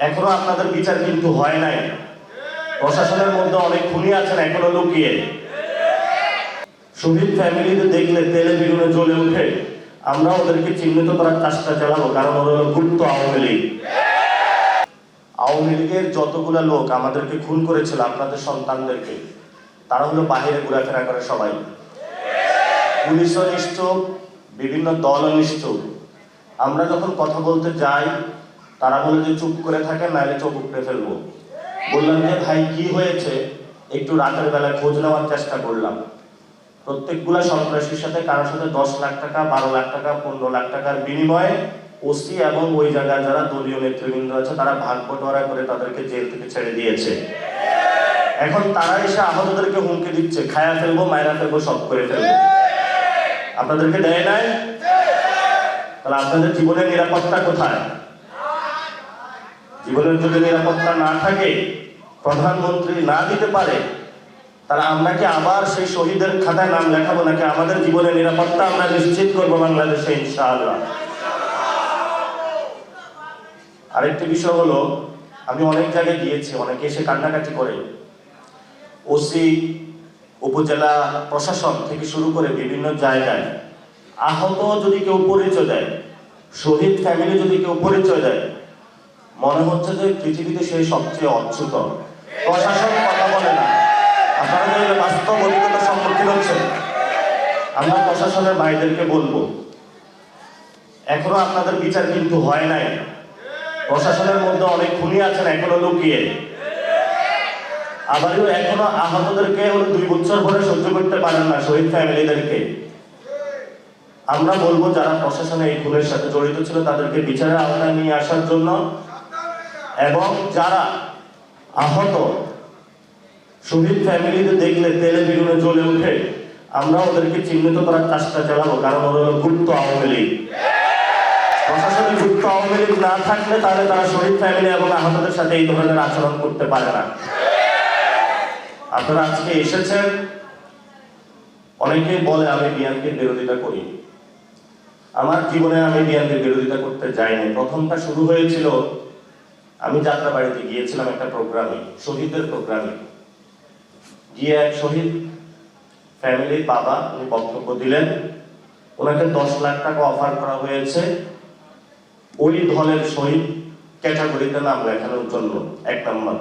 এখনো আপনাদের বিচার কিন্তু হয় নাই। প্রশাসনের মধ্যে অনেক খুনি আছেন এখনো লুকিয়ে। শহীদ ফ্যামিলিতে দেখলে তেলে বেগুনে জ্বলে উঠে। আমরা ওদেরকে চিহ্নিত করার চেষ্টা চালাবো, কারণ ওরা হলো গুপ্ত আওয়ামী লীগ। আওয়ামী লীগের যতগুলা লোক আমাদেরকে খুন করেছিল, আপনাদের সন্তানদেরকে, তারা হলো বাহিরে ঘোরাফেরা করে সবাই। পুলিশও নিশ্চুপ, বিভিন্ন দলও নিশ্চুপ। আমরা যখন কথা বলতে যাই, তারা বলে যে চুপ করে থাকে, নাহলে চোখ উপড়ে ফেলবো। বললাম যে ভাই কি হয়েছে, একটু রাতের বেলায় খোঁজ নেওয়ার চেষ্টা করলাম। প্রত্যেকগুলা সন্ত্রাসীর সাথে কারোর সাথে 10 লাখ টাকা, 12 লাখ টাকা, 15 লাখ টাকার বিনিময়ে ওসি এবং ওই জায়গায় যারা দলীয় নেতৃবৃন্দ আছে তারা ভাগ বটোয়ারা করে তাদেরকে জেল থেকে ছেড়ে দিয়েছে। এখন তারা এসে আহতদেরকে হুমকি দিচ্ছে, খায়া ফেলবো, মায়েরা ফেলবো, সব করে ফেলবো। আপনাদেরকে দেয় নাই? তাহলে আপনাদের জীবনের নিরাপত্তা কোথায়? জীবনের যদি নিরাপত্তা না থাকে, প্রধানমন্ত্রী না দিতে পারে, তাহলে আমরা কি আবার সেই শহীদের খাতায় নাম লেখাবো, নাকি আমাদের জীবনের নিরাপত্তা আমরা নিশ্চিত করবো বাংলাদেশে ইনশাআল্লাহ? আরেকটি বিষয় হলো, আমি অনেক জায়গায় গিয়েছি, অনেকে এসে কান্নাকাটি করে। ওসি, উপজেলা প্রশাসন থেকে শুরু করে বিভিন্ন জায়গায় আহত যদি কেউ পরিচয় দেয়, শহীদ ফ্যামিলি যদি কেউ পরিচয় দেয়, মনে হচ্ছে যে পৃথিবীতে সে সবচেয়ে অচ্যুত। প্রশাসন কথা বলে না। আপনারা যে বাস্তব অভিজ্ঞতার সম্মুখীন হচ্ছেন, আমরা প্রশাসনের ভাইদেরকে বলবো, এখনো আপনাদের বিচার কিন্তু হয় নাই। প্রশাসনের মধ্যে অনেক খুনি আছেন এখনো লুকিয়ে। আবারও এখনো আহতদেরকে 2 বছর ধরে সহ্য করতে পারেন না, শহীদ ফ্যামিলিদেরকে। আমরা বলবো যারা প্রশাসনে এই খুনের সাথে জড়িত ছিল তাদেরকে বিচারের আওতায় নিয়ে আসার জন্য, এবং যারা আহত শহীদ ফ্যামিলিতে দেখলে তেলে বেগুনে জ্বলে উঠে, আমরা ওদেরকে চিহ্নিত করার চেষ্টা চালাবো, কারণ ওরা হলো গুপ্ত আওয়ামী লীগ। প্রশাসনে গুপ্ত আওয়ামী লীগ না থাকলে তাহলে তারা শহীদ ফ্যামিলি এবং আহতদের সাথে এই ধরনের আচরণ করতে পারে না। আপনারা আজকে এসেছেন, অনেকেই বলে আমি বিএনপির বিরোধিতা করি। আমার জীবনে আমি বিএনপির বিরোধিতা করতে যাইনি। প্রথমটা শুরু হয়েছিল, আমি যাত্রাবাড়িতে গিয়েছিলাম একটা প্রোগ্রামে, শহীদদের প্রোগ্রামে। গিয়ে এক শহীদ ফ্যামিলির বাবা উনি বক্তব্য দিলেন, ওনাকে 10 লাখ টাকা অফার করা হয়েছে ওই দলের শহীদ ক্যাটাগরিতে নাম লেখানোর জন্য। 1 নম্বর।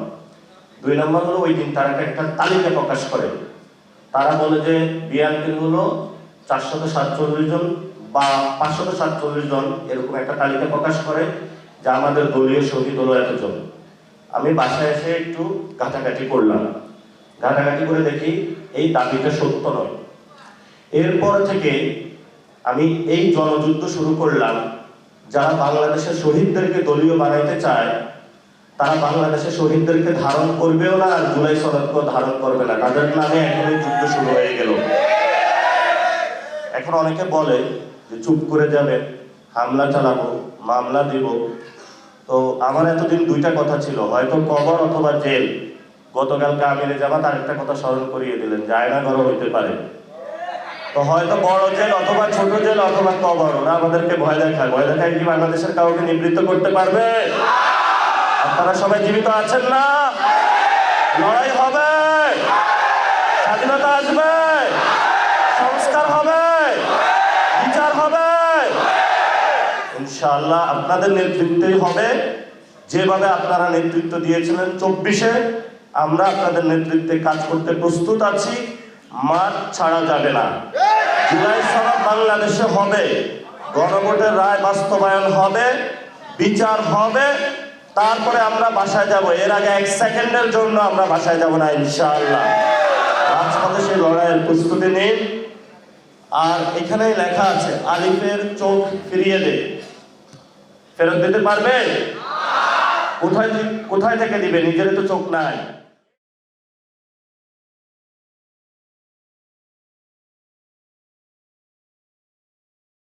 2 নম্বর হলো ওই দিন তারা একটা তালিকা প্রকাশ করে। তারা বলে যে বিএনপির হলো 447 জন বা 547 জন, এরকম একটা তালিকা প্রকাশ করে যে আমাদের দলীয় শহীদ হলো এতজন। আমি বাসায় এসে একটু ঘাটাঘাটি করলাম। ঘাটাঘাটি করে দেখি এই দাবিটা সত্য নয়। এরপর থেকে আমি এই জনযুদ্ধ শুরু করলাম। যারা বাংলাদেশের শহীদদেরকে দলীয় বানাইতে চায়, তারা বাংলাদেশের শহীদদেরকে ধারণ করবেও না, আর জুলাই সনদকেও ধারণ করবে না। তাদের নামে এখন এই যুদ্ধ শুরু হয়ে গেল। এখন অনেকে বলে যে চুপ করে যাবে, হামলা চালাবো, মামলা দিব। তো আমার এতদিন 2টা কথা ছিল, হয়তো কবর অথবা জেল। গতকালকে আমিরে জামাত আরেকটা কথা স্মরণ করিয়ে দিলেন যে আয়নাঘরও হইতে পারে। তো হয়তো বড় জেল অথবা ছোট জেল অথবা কবর। ওরা আমাদেরকে ভয় দেখায়। ভয় দেখায় কি বাংলাদেশের কাউকে নিবৃত্ত করতে পারবে? আপনারা সবাই জীবিত আছেন না? লড়াই হবে, স্বাধীনতা আসবে, সংস্কার হবে, বিচার হবে ইনশাআল্লাহ। আপনাদের নেতৃত্বেই হবে। যেভাবে আপনারা নেতৃত্ব দিয়েছিলেন 24-এ, আমরা আপনাদের নেতৃত্বে কাজ করতে প্রস্তুত আছি। মাঠ ছাড়া যাবে না। জুলাই সনদ বাংলাদেশে হবে, গণভোটের রায় বাস্তবায়ন হবে, বিচার হবে, তারপরে আমরা বাসায় যাব। এর আগে 1 সেকেন্ডের জন্য আমরা বাসায় যাব না ইনশাআল্লাহ। রাজপথে সেই লড়াইয়ের প্রস্তুতি নিন। আর এখানেই লেখা আছে, আলিফের চোখ ফিরিয়ে দে। ফেরত দিতে পারবে? কোথায় থেকে দিবে? নিজের তো চোখ নাই।